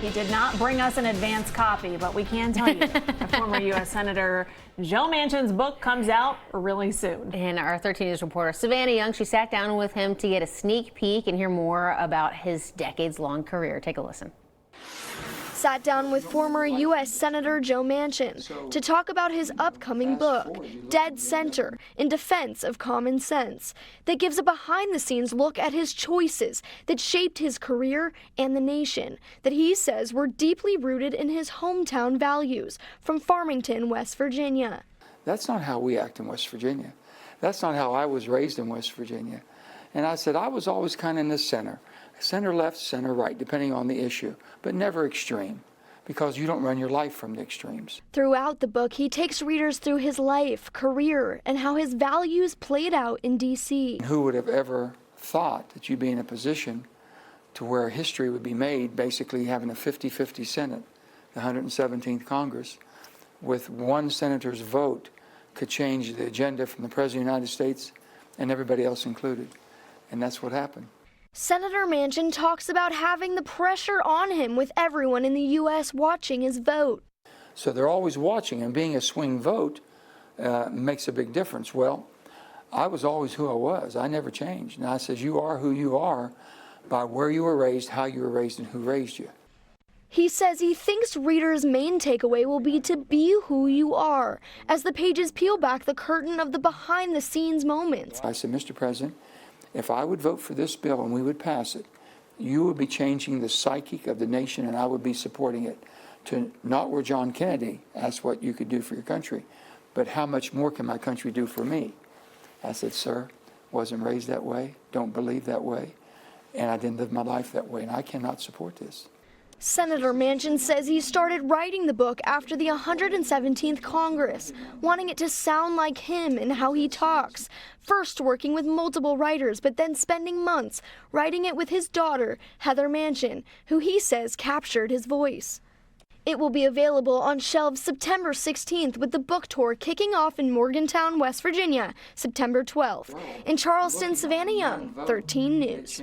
He did not bring us an advance copy, but we can tell you that former U.S. Senator Joe Manchin's book comes out really soon. And our 13 News reporter Savannah Young, she sat down with him to get a sneak peek and hear more about his decades-long career. Take a listen. Sat down with former U.S. Senator Joe Manchin to talk about his upcoming book, Dead Center, in Defense of Common Sense, that gives a behind-the-scenes look at his choices that shaped his career and the nation, that he says were deeply rooted in his hometown values from Farmington, West Virginia. That's not how we act in West Virginia. That's not how I was raised in West Virginia. And I said I was always kind of in the center. Center left, center right, depending on the issue, but never extreme, because you don't run your life from the extremes. Throughout the book, he takes readers through his life, career, and how his values played out in D.C. Who would have ever thought that you'd be in a position to where history would be made, basically having a 50-50 Senate, the 117th Congress, with one senator's vote could change the agenda from the President of the United States and everybody else included. And that's what happened. Senator Manchin talks about having the pressure on him with everyone in the U.S. watching his vote. So they're always watching, and being a swing vote makes a big difference. Well, I was always who I was. I never changed. And I says, you are who you are by where you were raised, how you were raised, and who raised you. He says he thinks readers' main takeaway will be to be who you are, as the pages peel back the curtain of the behind-the-scenes moments. I said, Mr. President, if I would vote for this bill and we would pass it, you would be changing the psyche of the nation, and I would be supporting it to not where John Kennedy asked what you could do for your country, but how much more can my country do for me? I said, sir, wasn't raised that way, don't believe that way, and I didn't live my life that way, and I cannot support this. Senator Manchin says he started writing the book after the 117th Congress, wanting it to sound like him and how he talks. First working with multiple writers, but then spending months writing it with his daughter, Heather Manchin, who he says captured his voice. It will be available on shelves September 16th, with the book tour kicking off in Morgantown, West Virginia, September 12th. In Charleston, Savannah Young, 13 News.